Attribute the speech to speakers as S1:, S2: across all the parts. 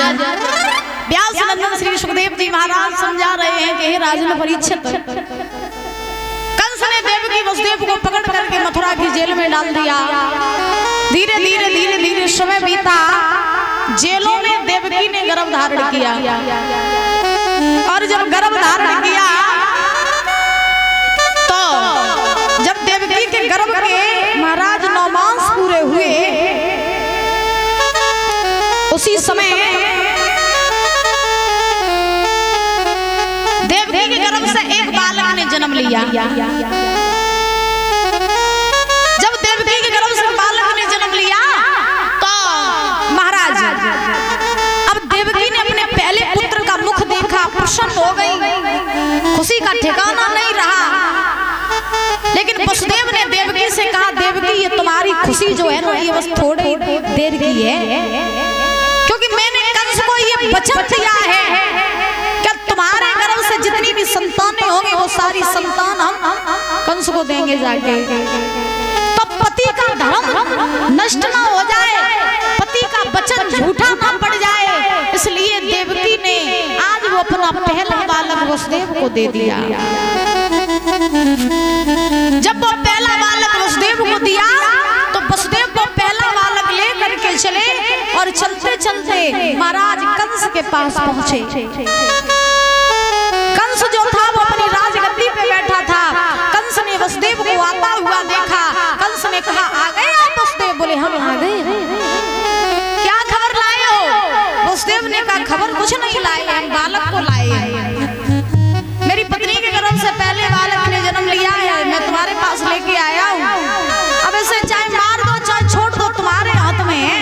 S1: व्यास नंदन श्री सुखदेव जी महाराज समझा रहे हैं कि हे राजन परीक्षित, कंस ने देवकी वसुदेव को पकड़ करके मथुरा की जेल में डाल दिया। धीरे धीरे धीरे धीरे समय बीता, जेलों में देवकी ने गर्भ धारण किया और जब गर्भ धारण किया तो जब देवकी के गर्भ के महाराज 9 मास पूरे हुए, उसी समय देवकी के गर्भ से एक बालक ने जन्म लिया। जब देवकी के गर्भ से बालक ने जन्म लिया तो महाराज अब देवकी ने अपने पहले पुत्र का मुख देखा, प्रसन्न हो गई, खुशी का ठिकाना नहीं रहा। लेकिन वसुदेव ने देवकी से कहा, देवकी ये तुम्हारी खुशी जो है ना, ये बस थोड़ी देर की है, क्योंकि मैंने कंस को ये वचन दिया है कि तुम्हारे गर्भ से जितनी भी संतानें होंगी वो सारी संतान हम कंस को देंगे जाके। तो पति का धर्म नष्ट ना हो जाए, पति का वचन झूठा ना पड़ जाए, इसलिए देवकी ने आज वो अपना पहला बालक वसुदेव को दे दिया। जब वो पहला बालक वसुदेव को दिया तो वसुदेव वो पहला बालक ले करके चले और चलते चलते महाराज कंस के पास पहुंचे। कंस जो था वो अपनी राजगद्दी पे बैठा था। कंस ने वसुदेव को आता हुआ देखा। कंस ने कहा, आ गए आप वसुदेव? बोले हम आ गए। क्या खबर लाए हो? वसुदेव ने कहा, खबर कुछ नहीं लाए, हम बालक को लाए। मेरी पत्नी के गर्भ से पहले बालक ने जन्म लिया है, मैं तुम्हारे पास लेके आया हूँ। अब इसे चाहे मार दो चाहे छोड़ दो, तुम्हारे हाथ में है।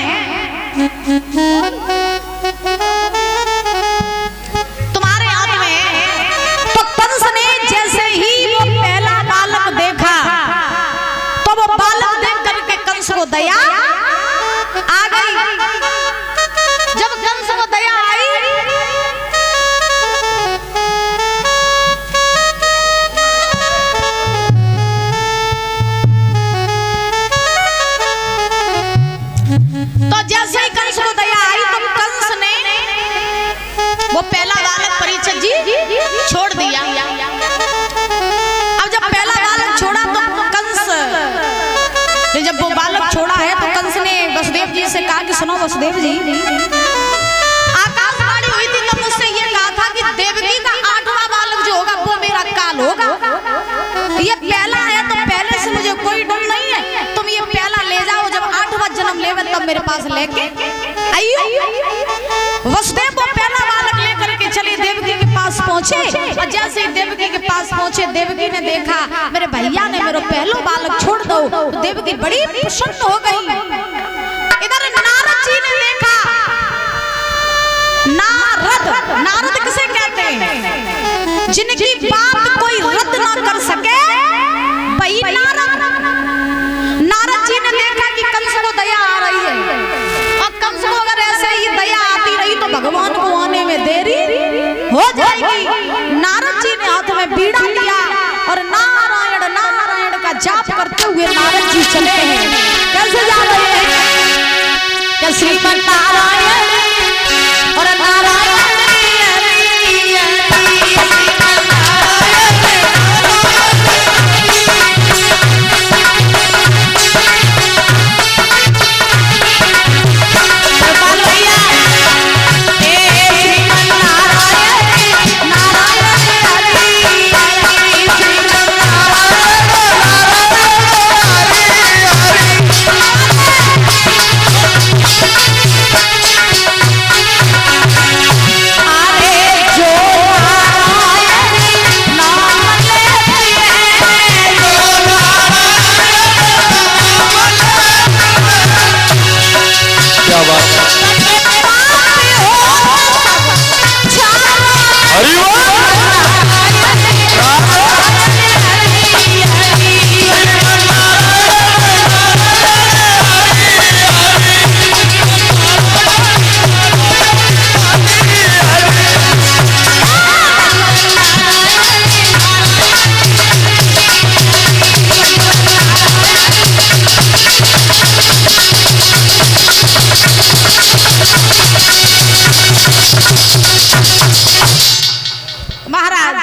S1: तुम्हारे हाथ में है। तो कंस ने जैसे ही वो पहला बालक देखा तो वो बालक देख करके कंस को दया आ गई। जब कंस को दया आई तो जैसे ही कंस को दया आई तो कंस ने वो पहला बालक परीक्षित जी छोड़ दिया। अब जब पहला बालक छोड़ा तो कंस ने जब वो बालक छोड़ा है तो कंस ने वसुदेव जी से कहा कि सुनो वसुदेव जी, आकाशवाणी हुई थी तब मुझसे ये कहा था कि देवकी का 8वां बालक जो होगा वो मेरा काल होगा। ये पहला है तो पहले से मुझे कोई डर नहीं है, तुम ये पहला ले जाओ, जब 8वां जन्म लेवे तब मेरे पास लेके आइयो। वसुदेव वो पहला बालक लेकर के चले देवकी के पास पहुंचे और जैसे ही देवकी के पास पहुंचे देवकी ने देखा मेरे भैया ने मेरा पहला बालक छोड़ दो, तो देवकी बड़ी प्रसन्न हो गई। इधर नारद जी ने देखा, नारद किसे कहते हैं? जिनकी बात कोई रद्द ना कर सके वही नारद। नारद जी ने देखा कि कंस को दया आ रही है और कंस को अगर ऐसे ही दया आती रही तो भगवान को आने में देरी हो जाएगी। नारद जी ने हाथ में बीड़ा लिया और नारायण नारायण का जाप करते हुए नारद जी चले हैं। कैसे जा रहे हैं? श्रीमन नारायण और नारायण महाराज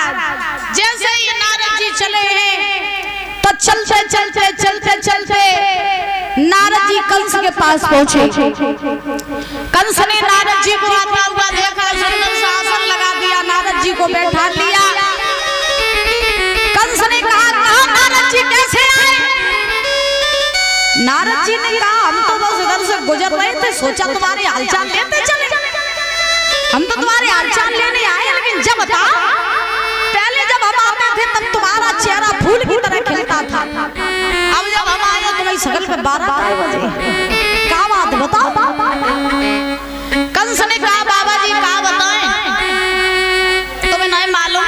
S1: जैसे ये नारद जी चले हैं तो चलते चलते चलते चलते नारद जी कंस के पास पहुंचे। कंस ने नारद जी को आता हुआ देखा, सुंदर सा आसन लगा दिया, नारद जी को बैठा लिया। कंस ने कहा नारद जी कैसे आए? नारद जी ने कहा हम तो बस इधर से गुजर रहे थे, सोचा तुम्हारे हालचाल लेते चले। हम तो तुम्हारे हालचाल लेने आए, लेकिन जब बता पहले जब हम आते थे तब तुम्हारा चेहरा फूल की तरह खिलता था। अब जब हम आए तुम्हारी शकल पे 12 बजे। क्या बात बताओ? कंस ने कहा बाबा जी क्या बताएं, तुम्हें नहीं मालूम।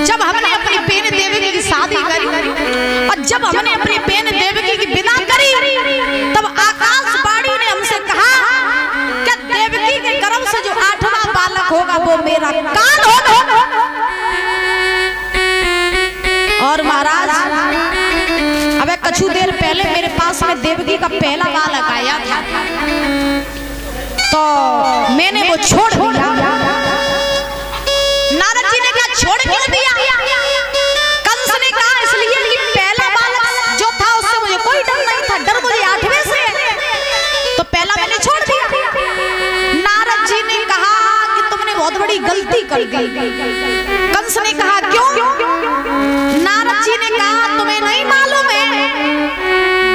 S1: जब हमने अपनी बहन देवकी की शादी करी और जब हमने अपनी बहन देवकी की विदा करी तब आकाशवाणी ने हमसे कहा कि देवकी के गर्भ से जो 8वां बालक होगा वो मेरा कान होगा। और महाराज अब कुछ देर पहले मेरे पास में देवकी का पहला बालक आया था तो मैंने वो छोड़ दिया। नारद जी ने कहा छोड़ क्यों दिया? कंस ने कहा इसलिए कि पहला बालक जो था उससे मुझे कोई डर नहीं था, डर मुझे 8वें से, तो पहला मैंने छोड़ दिया। नारद जी ने कहा कि तुमने बहुत बड़ी गलती कर दी। कंस ने कहा क्यों? नारद जी ने कहा तुम्हें नहीं मालूम है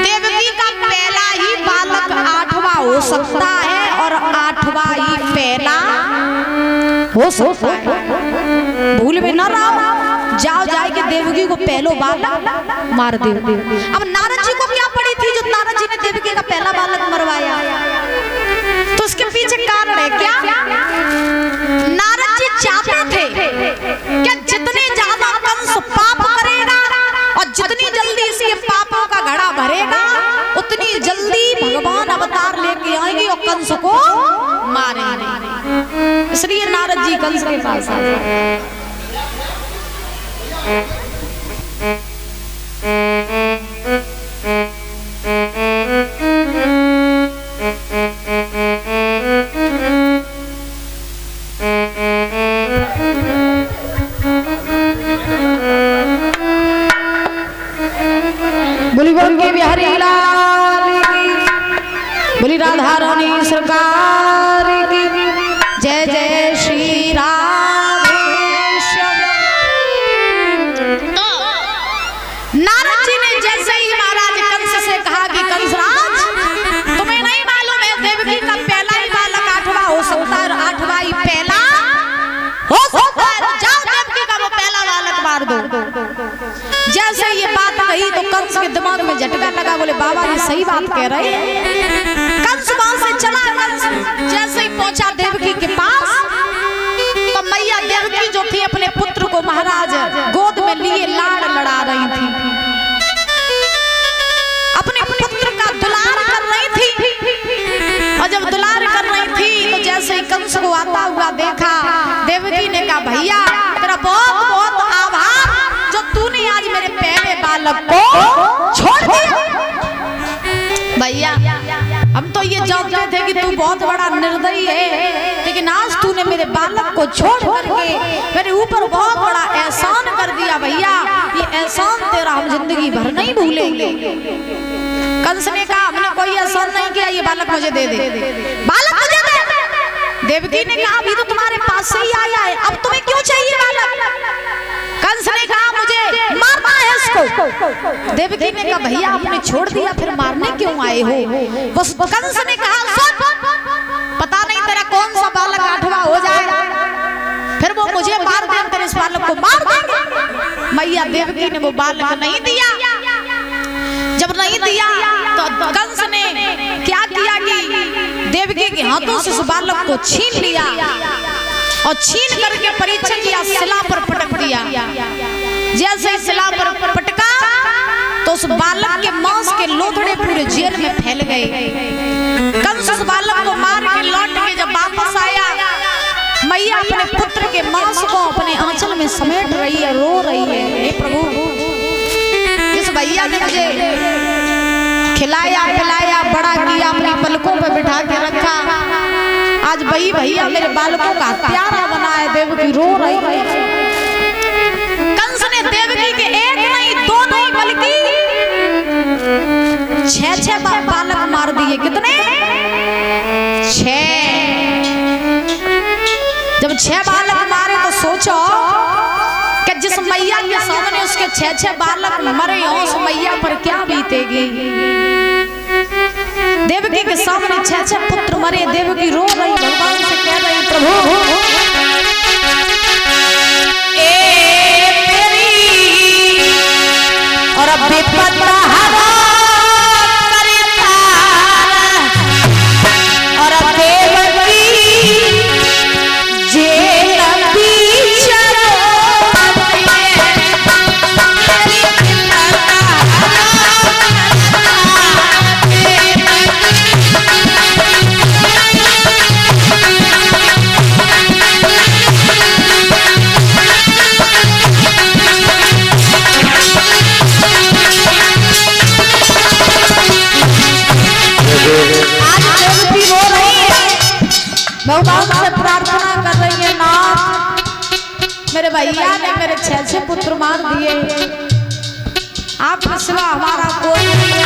S1: देवकी का पहला ही बालक 8वां हो सकता है और 8वां ही पहला हो सकता है। भूल में न रहो, जाओ जाए के देवकी को पहलो बालक मार दे। अब नारद जी को क्या पड़ी थी जो नारद जी ने देवकी का पहला बालक मरवाया? तो उसके पीछे कारण है क्या? नारद जी चाहते थे कि जितने ज्यादा कंस पाप करेगा और जितनी जल्दी इसके पापों का घड़ा भरेगा उतनी जल्दी भगवान अवतार लेके आएंगे और कंस को मारेंगे। इसलिए नारद जी कंस के पास आए। बोली बोल के बिहारी लाल की, बोली राधा रानी सरकार की जय जय श्री राधेश्याम। तो नारद जी ने जैसे ही महाराज कंस से कहा कि कंसराज तुम्हें नहीं मालूम है देवकी का पहला ही बालक 8वां हो सकता है और 8वां ही पहला हो सकता है, जाओ देवकी का वो पहला बालक मार दो। जैसे ये बात कही तो कंस के दिमाग में झटका लगा, बोले बाबा ये सही बात कह रहे हैं। कंस वहां से चला। कंस जैसे ही पहुंचा देवकी के पास तो मैया देवकी जो थी अपने पुत्र को महाराज गोद में लिए लाड़ लड़ा रही थी, अपने पुत्र का दुलार कर रही थी। और जब दुलार कर रही थी तो जैसे ही कंस को आता हुआ देखा, देवकी ने कहा भैया तेरा बहुत बहुत आभार जो तूने आज मेरे पहले बालक को छोड़ दिया। भैया हम तो ये जानते थे कि तू बहुत बड़ा निर्दयी है, लेकिन आज तूने मेरे बालक को छोड़ करके मेरे ऊपर बहुत बड़ा एहसान कर दिया। भैया ये एहसान तेरा हम जिंदगी भर नहीं भूलेंगे। कंस ने कहा हमने कोई एहसान नहीं किया, ये बालक मुझे दे दे, बालक मुझे दे। देवकी ने कहा अभी तो तुम्हारे पास से ही आया है, अब तुम्हें क्यों चाहिए बालक? कंस ने कहा मुझे मारना है इसको। देवकी ने कहा भैया आपने छोड़ दिया फिर मारने क्यों आए हो? बस कंस ने कहा सुन, पता नहीं तेरा कौन सा बालक 8वां हो जाएगा, फिर वो मुझे मार दे, तेरे इस बालक को मार देंगे। मैया देवकी ने वो बालक नहीं दिया। जब नहीं दिया तो कंस ने क्या किया कि देवकी के हाथों से उस बालक को छीन लिया और छीन करके परीक्षा किया, शिला पर पटक दिया। जैसे ही शिला पर पटका तो उस बालक के मांस के लोथड़े पूरे जेल में फैल गए। कंस उस बालक को मार के लौट के जब वापस आया, मैया अपने पुत्र के मांस को अपने आंचल में समेट रही है, रो रही है, हे प्रभु इस भैया ने मुझे खिलाया पिलाया बड़ा किया, अपनी पलकों पे बिठा के रखा, आज वही भैया मेरे बालकों का हत्यारा बनाए। देवकी रो रही है। कंस ने देवकी के एक नहीं दो नहीं बल्कि 6 बालक मार दिए। कितने? 6। जब 6 बालक मारे तो सोचो कि जिस मैया के सामने उसके 6 बालक मरे हो उस मैया पर क्या बीतेगी। देवकी के सामने 6 पुत्र मरे। देवकी रो रही, भगवान से कह रही, प्रभु और अब विपदा और अब देवकी भगवान से प्रार्थना कर रही है, नाथ मेरे भैया ने मेरे 6 पुत्र मार दिए, आपके सिवा हमारा कोई नहीं।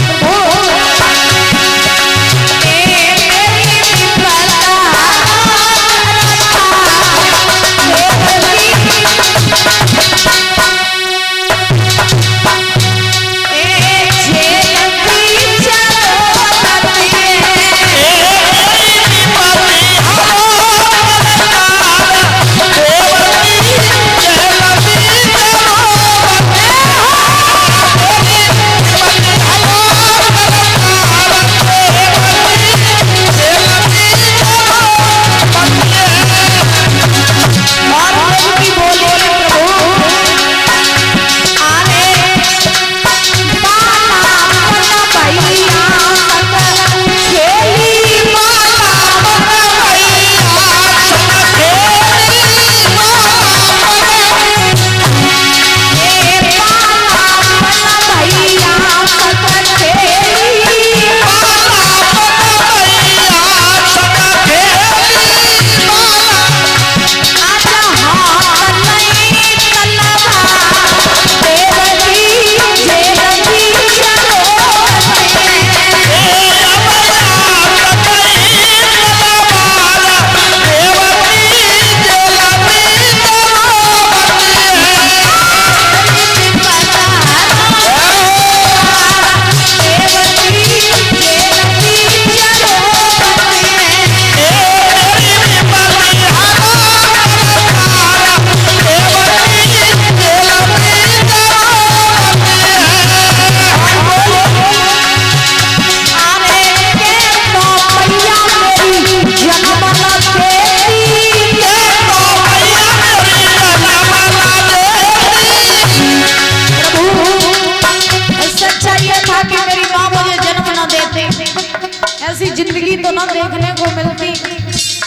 S1: ऐसी जिंदगी तो ना देखने को मिलती,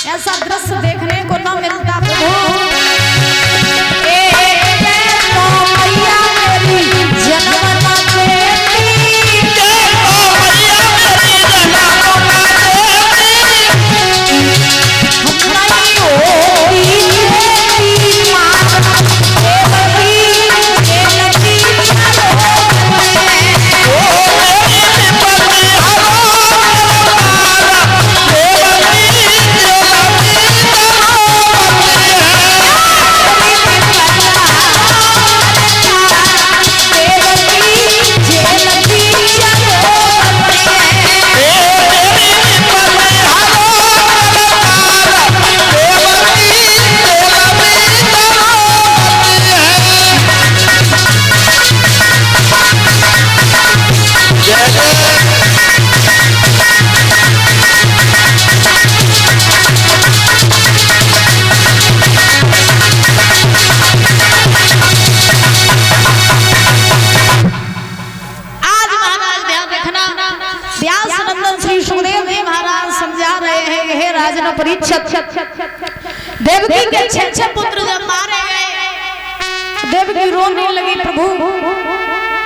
S1: ऐसा दृश्य देखने को ना मिलता। देवकी के 6 पुत्र जब मारे गए, देवकी रोने लगी, प्रभु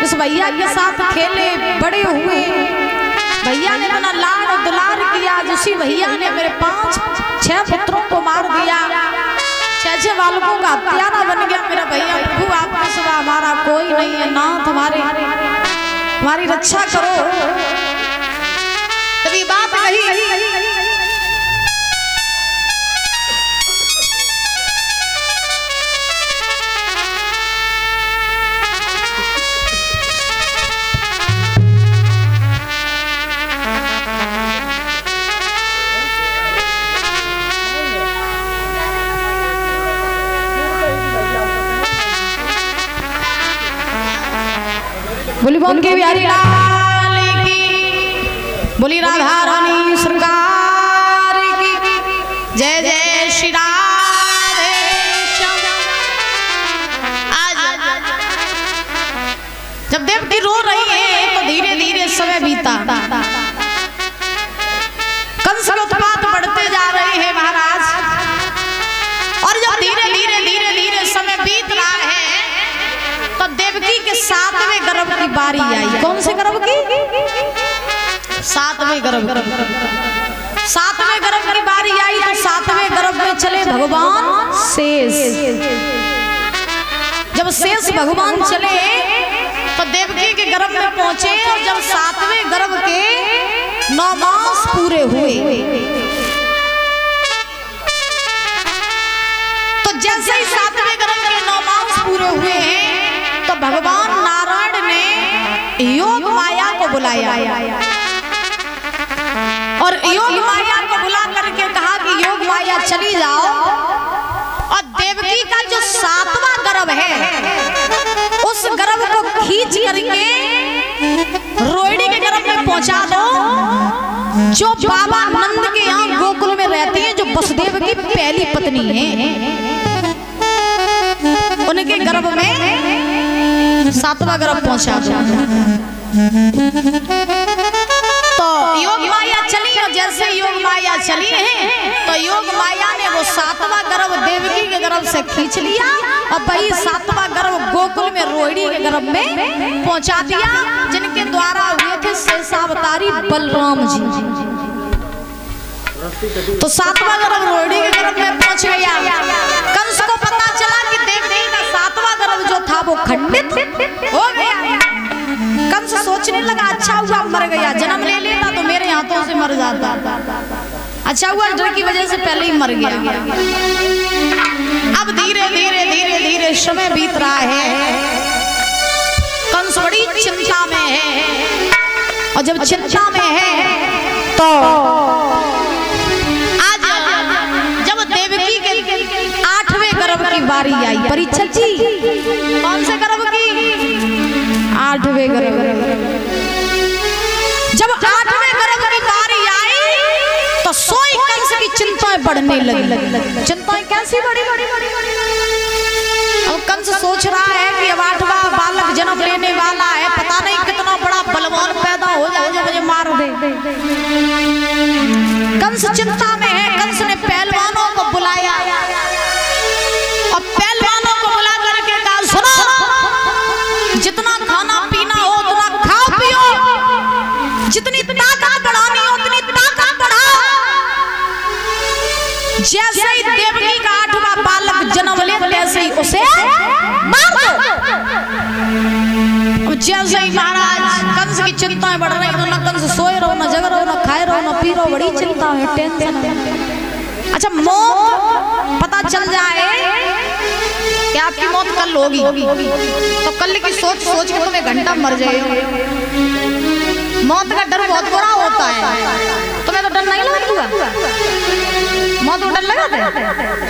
S1: इस भैया के साथ खेले बड़े हुए, भैया ने बना लाड़ दुलार किया, उसी भैया ने मेरे 5-6 पुत्र बालकों का हत्यारा बन गया मेरा भैया। प्रभु आपके सिवा हमारा कोई नहीं है, नाथ हमारी रक्षा करो। तभी बात कही। बोली बोल के बिहारी लाल की, बोली राधा रानी सरकार की, जय जय श्री राधे श्याम। आज जब देवकी रो रही है तो धीरे धीरे समय बीता, कंस के उत्पात बढ़ते जा रहे हैं महाराज। और जब धीरे धीरे धीरे धीरे समय बीत रहा है तो देवकी के 7वें गर्भ की बारी आई। कौन से गर्भ की? 7वें गर्भ। 7वें गर्भ की बारी आई तो 7वें गर्भ में चले भगवान शेष। जब शेष भगवान चले तो देवकी के गर्भ में पहुंचे और जब 7वें गर्भ के 9 मास पूरे हुए तो जैसे ही 7वें गर्भ के 9 मास पूरे हुए हैं तो भगवान नारायण ने योग माया को बुलाया और योग माया को बुला करके कहा कि योग माया चली जाओ और देवकी का जो 7वां गर्भ है उस गर्भ को खींच करके रोहिणी के गर्भ में पहुंचा दो, जो बाबा नंद के यहाँ गोकुल में रहती है, जो वसुदेव की पहली पत्नी है, उनके गर्भ में 7वां गर्भ पहुंचा दो। तो योग माया चली और जैसे योग माया चली है तो योग माया ने वो 7वां गर्भ देवकी के गर्भ से खींच लिया और वही 7वां गर्भ गोकुल में रोहिणी के गर्भ में पहुंचा दिया, जिनके द्वारा हुए थे शेषावतारी बलराम जी। तो 7वां गर्भ रोहिणी के गर्भ में पहुंच गया। कंस को पता चला कि देवकी का 7वां गर्भ जो था वो खंडित हो गया। कंस सोचने लगा अच्छा हुआ मर गया, जन्म ले लेता तो मेरे हाथों से मर जाता, अच्छा हुआ डर की वजह से पहले ही मर गया। अब धीरे धीरे धीरे धीरे समय बीत रहा है, कंस बड़ी चिंता में है और जब चिंता में है तो आज जब देवकी के 8वें गर्भ की बारी आई, परीक्षा जी कौन से गर्भ की? 8वें गर्भ। जब 8वें गर्भ की बारी आई तो सोई कंस की चिंताएं बढ़ने लगी। चिंताएं कैसी बढ़ी? अब कंस सोच रहा है कि अब 8वां बालक जन्म लेने वाला है, पता नहीं कितना बड़ा बलवान पैदा हो जाए जो मुझे मार दे। कंस चिंता में है। कंस ने पहलवानों को बुलाया और पहलवानों को बुला करके कहा सुनो, जितना खाना पीना हो उतना खाओ पियो, जितनी ताकत बढ़ानी हो उतनी ताकत बढ़ाओ। जैसे ही देवकी का 8वां बालक जन्म ले तैसे ही उसे मार दो। जैसे ही महाराज कंस की चिंताएं बढ़ रही तो ना कंस सोए रहो, ना जग रहो, ना खाए रहो, ना पी रहो, बड़ी चिंता है, टेंशन है। अच्छा मौत पता चल जाए कि आपकी मौत कल होगी तो कल की सोच सोच के तुम्हें घंटा मर जाएगा। मौत का डर बहुत बुरा होता है। तुम्हें तो डर नहीं लगता? मौत को डर लगा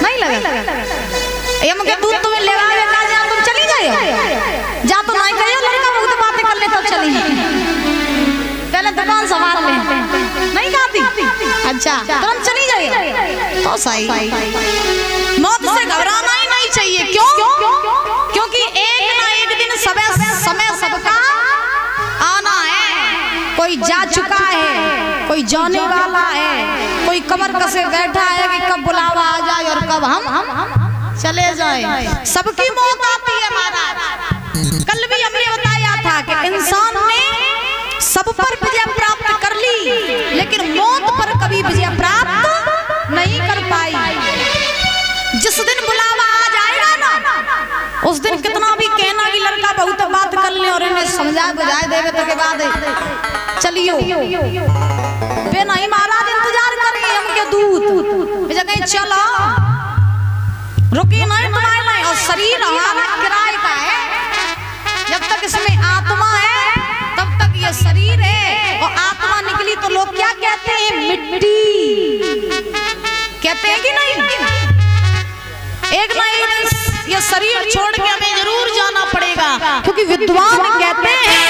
S1: नहीं लगा? यम के दूध तुम्हें लेवा ना जा तुम चली जाए जा तो नहीं कहियो लड़का बहुत बातें कर ले तब चली पहले दुकान संभाल ले नहीं खाती। अच्छा तुम चली जाइए तो सही। मौत से घबराना ही नहीं चाहिए। क्यों? क्योंकि एक ना एक दिन समय सबका आना है। कोई जा चुका है, कोई जाने वाला है, कोई कब्र कसे बैठा है कि कब बुलावा आ जाए और कब हम चले जाए। सबकी मौत आती है महाराज। कल भी हमने बताया था कि इंसान ने सब पर विजय प्राप्त कर ली लेकिन मौत पर कभी विजय प्राप्त नहीं कर पाई। जिस दिन बुलावा आ उस दिन कितना भी कहना कि लड़का बहुत बात कर ले और इन्हें समझा बुझाए देवे तो के बाद चलियो बे नहीं महाराज इंतजार करिए हमके दूत जगह चलो रुकी नहीं तुम्हारे नहीं और शरीर हमारा किराए का है जब तक इसमें आत्मा है तब तक ये शरीर है और आत्मा निकली तो लोग क्या कहते हैं मिट्टी कहते हैं कि नहीं एक ना एक ये शरीर छोड़ के हमें जरूर जाना पड़ेगा क्योंकि विद्वान कहते हैं